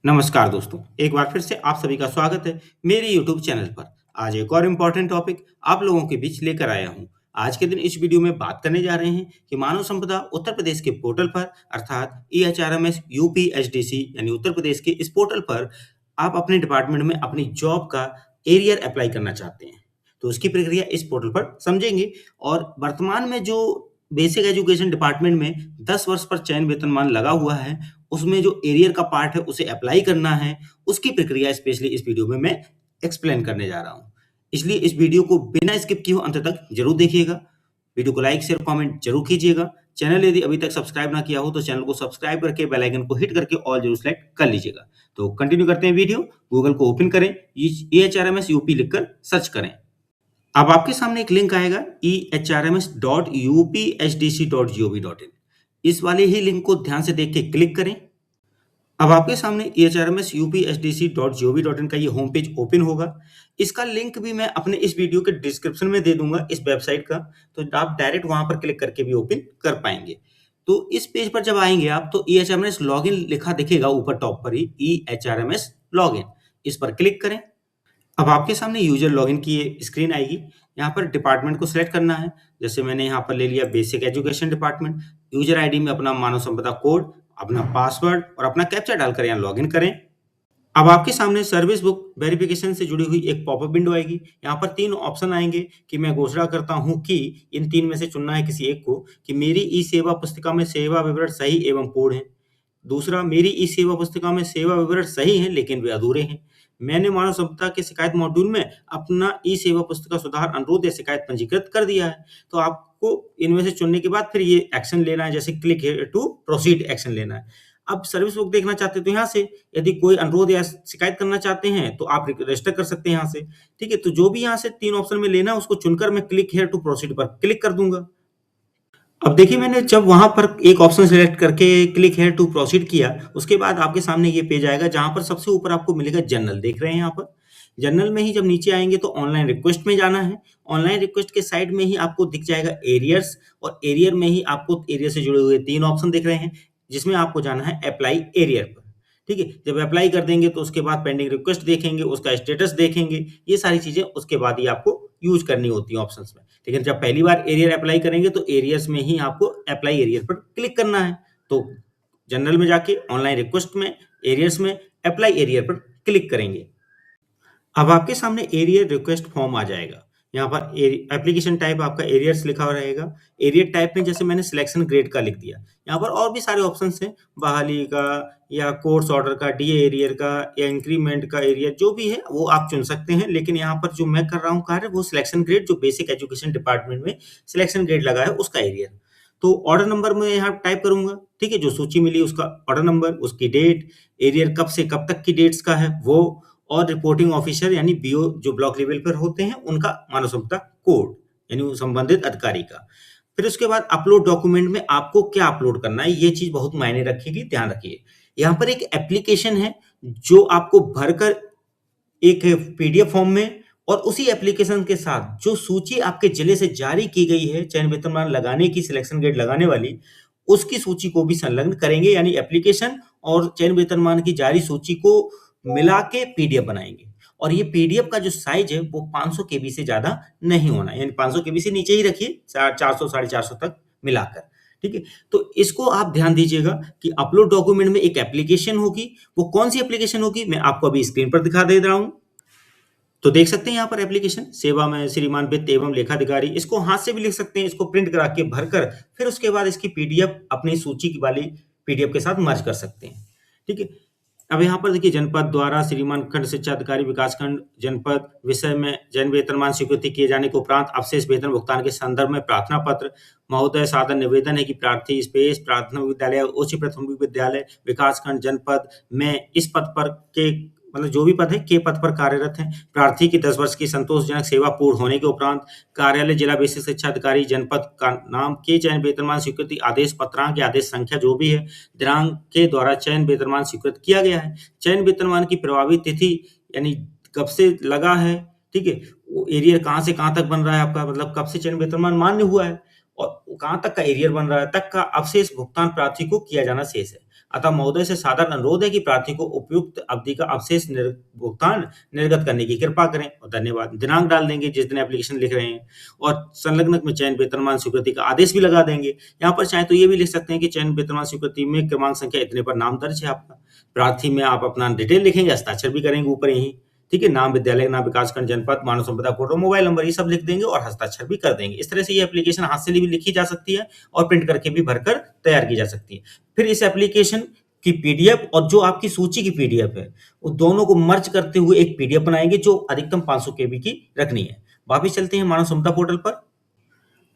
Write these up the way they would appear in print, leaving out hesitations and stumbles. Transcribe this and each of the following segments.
नमस्कार दोस्तों, एक बार फिर से आप सभी का स्वागत है मेरे YouTube चैनल पर। आज एक और इम्पोर्टेंट टॉपिक आप लोगों के बीच लेकर आया हूँ। आज के दिन इस वीडियो में बात करने जा रहे हैं कि मानव संपदा उत्तर प्रदेश के पोर्टल पर अर्थात EHRMS यूपीएचडीसी यानी उत्तर प्रदेश के इस पोर्टल पर आप अपने डिपार्टमेंट में अपनी जॉब का एरियर अप्लाई करना चाहते हैं। तो उसकी प्रक्रिया इस पोर्टल पर समझेंगे और वर्तमान में जो बेसिक एजुकेशन डिपार्टमेंट में 10 वर्ष पर चयन वेतनमान लगा हुआ है, उसमें जो एरियर का पार्ट है उसे अप्लाई करना है, उसकी प्रक्रिया स्पेशली इस वीडियो में मैं एक्सप्लेन करने जा रहा हूँ। इसलिए इस वीडियो को बिना स्किप किए हुए अंत तक जरूर देखिएगा। वीडियो को लाइक, शेयर, कमेंट जरूर कीजिएगा। चैनल यदि अभी तक सब्सक्राइब ना किया हो तो चैनल को सब्सक्राइब करके बेल आइकन को हिट करके ऑल जरूर सेलेक्ट कर लीजिएगा। तो कंटिन्यू करते हैं वीडियो। गूगल को ओपन करें, EHRMS यूपी लिखकर सर्च करें। अब आपके सामने एक लिंक आएगा ehrms.uphdc.gov.in। इस वाले ही लिंक को ध्यान से देख के क्लिक करें। अब आपके सामने ehrms.uphdc.gov.in का ये होम पेज ओपन होगा। इसका लिंक भी मैं अपने इस वीडियो के डिस्क्रिप्शन में दे दूंगा इस वेबसाइट का, तो आप डायरेक्ट वहां पर क्लिक करके भी ओपन कर पाएंगे। तो इस पेज पर जब आएंगे आप तो EHRMS लॉगिन लिखा दिखेगा ऊपर टॉप पर ही, EHRMS लॉगिन, इस पर क्लिक करें। अब आपके सामने यूजर लॉगिन की ये स्क्रीन आएगी। यहाँ पर डिपार्टमेंट को सिलेक्ट करना है। जैसे मैंने यहाँ पर ले लिया basic education department. User ID में अपना मानव संपदा कोड, अपना पासवर्ड और अपना कैप्चा डालकर यहाँ लॉगिन करें। अब आपके सामने सर्विस बुक वेरिफिकेशन से जुड़ी हुई एक पॉपअप विंडो आएगी। यहाँ पर 3 ऑप्शन आएंगे कि मैं घोषणा करता हूँ कि इन 3 में से चुनना है किसी एक को, कि मेरी ई सेवा पुस्तिका में सेवा विवरण सही एवं पूर्ण है। दूसरा, मेरी ई सेवा पुस्तिका में सेवा विवरण सही है लेकिन वे अधूरे हैं। मैंने मानव संपदा के शिकायत मॉड्यूल में अपना ई सेवा पुस्तिका सुधार अनुरोध या शिकायत पंजीकृत कर दिया है। तो आपको इनमें से चुनने के बाद फिर ये एक्शन लेना है, जैसे click here to proceed action लेना है। अब सर्विस बुक देखना चाहते हैं तो यहाँ से, यदि कोई अनुरोध या शिकायत करना चाहते हैं तो आप रजिस्टर कर सकते हैं यहाँ से। ठीक है, तो जो भी यहाँ से 3 ऑप्शन में लेना है उसको चुनकर मैं क्लिक हियर टू प्रोसीड पर क्लिक कर दूंगा। अब देखिए, मैंने जब वहां पर एक ऑप्शन सिलेक्ट करके क्लिक हियर टू प्रोसीड किया, उसके बाद आपके सामने ये पेज आएगा जहां पर सबसे ऊपर आपको मिलेगा जनरल। देख रहे हैं यहाँ पर जनरल में ही जब नीचे आएंगे तो ऑनलाइन रिक्वेस्ट में जाना है। ऑनलाइन रिक्वेस्ट के साइड में ही आपको दिख जाएगा एरियर्स, और एरियर में ही आपको एरियर से जुड़े हुए 3 ऑप्शन दिख रहे हैं, जिसमें आपको जाना है अप्लाई एरियर पर। ठीक है, जब अप्लाई कर देंगे तो उसके बाद पेंडिंग रिक्वेस्ट देखेंगे, उसका स्टेटस देखेंगे, ये सारी चीजें उसके बाद ही आपको यूज करनी होती है ऑप्शंस में। लेकिन जब पहली बार एरियर अप्लाई करेंगे तो एरियर्स में ही आपको अप्लाई एरियर पर क्लिक करना है। तो जनरल में जाके ऑनलाइन रिक्वेस्ट में, एरियर्स में अप्लाई एरियर पर क्लिक करेंगे। अब आपके सामने एरियर रिक्वेस्ट फॉर्म आ जाएगा। यहाँ पर एप्लीकेशन टाइप आपका एरियर्स लिखा हुआ रहेगा। एरियर टाइप में जैसे मैंने सिलेक्शन ग्रेड का लिख दिया। यहाँ पर और भी सारे ऑप्शंस हैं, बहाली का या कोर्स ऑर्डर का, डीए एरियर का या इंक्रीमेंट का एरियर, जो भी है वो आप चुन सकते हैं। लेकिन यहाँ पर जो मैं कर रहा हूँ कार्य, वो सिलेक्शन ग्रेड, जो बेसिक एजुकेशन डिपार्टमेंट में सिलेक्शन ग्रेड लगा है उसका एरियर। तो ऑर्डर नंबर में यहाँ टाइप करूंगा। ठीक है, जो सूची मिली उसका ऑर्डर नंबर, उसकी डेट, एरियर कब से कब तक की डेट्स का है वो, और रिपोर्टिंग ऑफिसर यानी बीओ जो ब्लॉक लेवल पर होते हैं उनका मानव संपदा कोड यानी संबंधित अधिकारी का। फिर उसके बाद अपलोड डॉक्यूमेंट में आपको क्या अपलोड करना है, ये चीज बहुत मायने रखेगी, ध्यान रखिए। यहाँ पर एक एप्लीकेशन है जो आपको भरकर एक पीडीएफ फॉर्म में, और उसी एप्लीकेशन के साथ जो सूची आपके जिले से जारी की गई है चयन वेतनमान लगाने की, सिलेक्शन ग्रेड लगाने वाली, उसकी सूची को भी संलग्न करेंगे। यानी एप्लीकेशन और चयन वेतनमान की जारी सूची को मिला के पीडीएफ बनाएंगे। और ये पीडीएफ का जो साइज है वो 500 केबी से ज्यादा नहीं होना, यानी 500 केबी से नीचे ही रखिए, 400 450 तक मिलाकर। ठीक है, तो इसको आप ध्यान दीजिएगा कि अपलोड डॉक्यूमेंट में एक एप्लीकेशन होगी। वो कौन सी एप्लीकेशन होगी मैं आपको अभी स्क्रीन पर दिखा दे रहा हूं। तो देख सकते हैं यहाँ पर एप्लीकेशन सेवा में श्रीमान वित्त एवं लेखाधिकारी, इसको हाथ से भी लिख सकते हैं, इसको प्रिंट करा के भरकर फिर उसके बाद इसकी पीडीएफ अपनी सूची की वाली पीडीएफ के साथ मर्ज कर सकते हैं। ठीक है, अब यहाँ पर देखिए, जनपद द्वारा श्रीमान खंड शिक्षा अधिकारी विकासखंड जनपद विषय में जन वेतनमान स्वीकृति किए जाने के उपरांत अवशेष वेतन भुगतान के संदर्भ में प्रार्थना पत्र। महोदय, सादर निवेदन है कि प्रार्थी स्पेस प्राथमिक विद्यालय उच्च प्राथमिक विद्यालय विकासखंड जनपद में इस पद पर के, मतलब जो भी पद है के पद पर कार्यरत हैं, प्रार्थी की 10 वर्ष की संतोषजनक सेवा पूर्ण होने के उपरांत कार्यालय जिला बेसिक शिक्षा अधिकारी जनपद का नाम के चयन वेतनमान स्वीकृति आदेश पत्रांक या आदेश संख्या जो भी है दिनांक के द्वारा चयन वेतनमान स्वीकृत किया गया है। चयन वेतनमान की प्रभावी तिथि यानी कब से लगा है। ठीक है, वो एरियर कहाँ से कहाँ तक बन रहा है आपका, मतलब कब से चयन वेतनमान मान्य हुआ है और कहाँ तक का एरियर बन रहा है, तक का अवशेष भुगतान प्रार्थी को किया जाना शेष है। अतः महोदय से सादर अनुरोध है कि प्रार्थी को उपयुक्त अवधि का अवशेष भुगतान निर्गत करने की कृपा करें और धन्यवाद। दिनांक डाल देंगे जिस दिन एप्लीकेशन लिख रहे हैं और संलग्नक में चयन वेतनमान स्वीकृति का आदेश भी लगा देंगे। यहाँ पर चाहे तो ये भी लिख सकते हैं कि चयन वेतनमान स्वीकृति में क्रमांक संख्या इतने पर नाम दर्ज है आपका। प्रार्थी में आप अपना डिटेल लिखेंगे, हस्ताक्षर भी करेंगे ऊपर यहीं, ठीक है। नाम, विद्यालय नाम, विकासखंड, जनपद, मानव संपदा फोटो, मोबाइल नंबर, ये सब लिख देंगे और हस्ताक्षर भी कर देंगे। इस तरह से ये एप्लीकेशन हाथ से भी लिखी जा सकती है और प्रिंट करके भी भरकर तैयार की जा सकती है। फिर इस एप्लीकेशन की पीडीएफ और जो आपकी सूची की पीडीएफ है, वो दोनों को मर्ज करते हुए एक पीडीएफ बनाएंगे जो अधिकतम 500 केबी की रखनी है। वापिस चलते हैं मानव संपदा पोर्टल पर।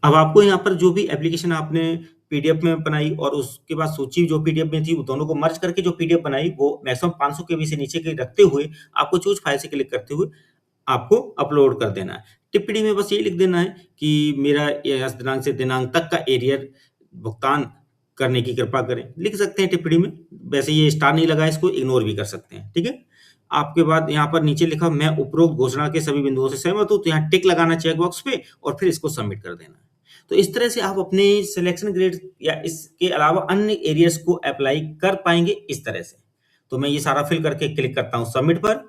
अब आपको यहाँ पर जो भी एप्लीकेशन आपने पीडीएफ में बनाई और उसके बाद सूची जो पीडीएफ में थी, वो दोनों को मर्ज करके जो पीडीएफ बनाई, वो मैक्सिमम 500 केबी से नीचे की रखते हुए आपको चूज फाइल से क्लिक करते हुए आपको अपलोड कर देना है। टिप्पणी में बस ये लिख देना है कि मेरा इस दिनांक से दिनांक तक का एरियर भुगतान करने की कृपा करें। लिख सकते हैं टिप्पणी में, वैसे ये स्टार नहीं लगा, इसको इग्नोर भी कर सकते हैं, ठीक है। आपके बाद यहाँ पर नीचे लिखा मैं उपरोक्त घोषणा के सभी बिंदुओं से सहमत हूँ, तो यहाँ टिक लगाना चेक बॉक्स पे और फिर इसको सबमिट कर देना है। तो इस तरह से आप अपने सिलेक्शन ग्रेड या इसके अलावा अन्य एरियर्स को अप्लाई कर पाएंगे इस तरह से। तो मैं ये सारा फिल करके क्लिक करता हूँ सबमिट पर।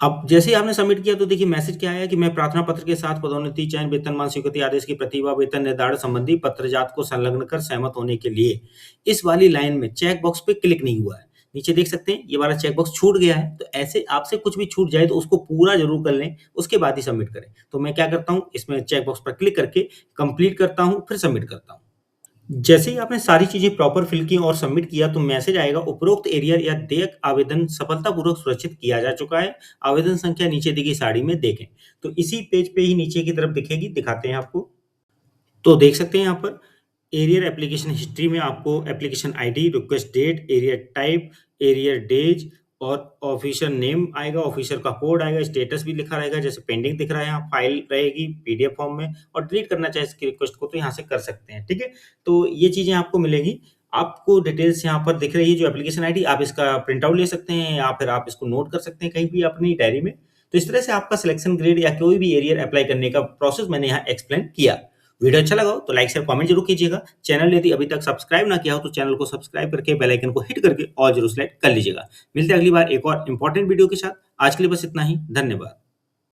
अब जैसे ही आपने सबमिट किया तो देखिए मैसेज क्या आया कि मैं प्रार्थना पत्र के साथ पदोन्नति, चयन, वेतनमान स्वीकृति आदेश की प्रति व वेतन निर्धारण संबंधी पत्रजात को संलग्न कर सहमत होने के लिए इस वाली लाइन में चेक बॉक्स पे क्लिक नहीं हुआ है। नीचे देख सकते हैं ये वाला चेक बॉक्स छूट गया है। तो ऐसे आपसे कुछ भी छूट जाए तो उसको पूरा जरूर कर लें, उसके बाद ही सबमिट करें। तो मैं क्या करता हूँ, इसमें चेक बॉक्स पर क्लिक करके कंप्लीट करता हूँ, फिर सबमिट करता हूँ। जैसे ही आपने सारी चीजें प्रॉपर फिल की और सबमिट किया तो मैसेज आएगा उपरोक्त एरियर या देयक आवेदन सफलतापूर्वक सुरक्षित किया जा चुका है। आवेदन संख्या नीचे दी गई साड़ी में देखें। तो इसी पेज पे ही नीचे की तरफ दिखेगी, दिखाते हैं आपको। तो देख सकते हैं यहाँ पर एरियर एप्लीकेशन हिस्ट्री में आपको application ID, request date, arrear type, arrear days और ऑफिसर नेम आएगा, ऑफिसर का कोड आएगा, स्टेटस भी लिखा रहेगा, जैसे पेंडिंग दिख रहा है यहाँ, फाइल रहेगी पीडीएफ फॉर्म में, और डिलीट करना चाहे इसकी रिक्वेस्ट को तो यहाँ से कर सकते हैं, ठीक है। तो ये चीजें आपको मिलेंगी। आपको डिटेल्स यहाँ पर दिख रही है जो एप्लीकेशन आईडी, आप इसका प्रिंट आउट ले सकते हैं या फिर आप इसको नोट कर सकते हैं कहीं भी अपनी डायरी में। तो इस तरह से आपका सिलेक्शन ग्रेड या कोई भी एरियर अप्लाई करने का प्रोसेस मैंने यहाँ एक्सप्लेन किया। वीडियो अच्छा लगा हो तो लाइक शेयर कमेंट जरूर कीजिएगा। चैनल यदि अभी तक सब्सक्राइब ना किया हो तो चैनल को सब्सक्राइब करके बेल आइकन को हिट करके ऑल जरूर सेलेक्ट कर लीजिएगा। मिलते हैं अगली बार एक और इंपॉर्टेंट वीडियो के साथ। आज के लिए बस इतना ही, धन्यवाद।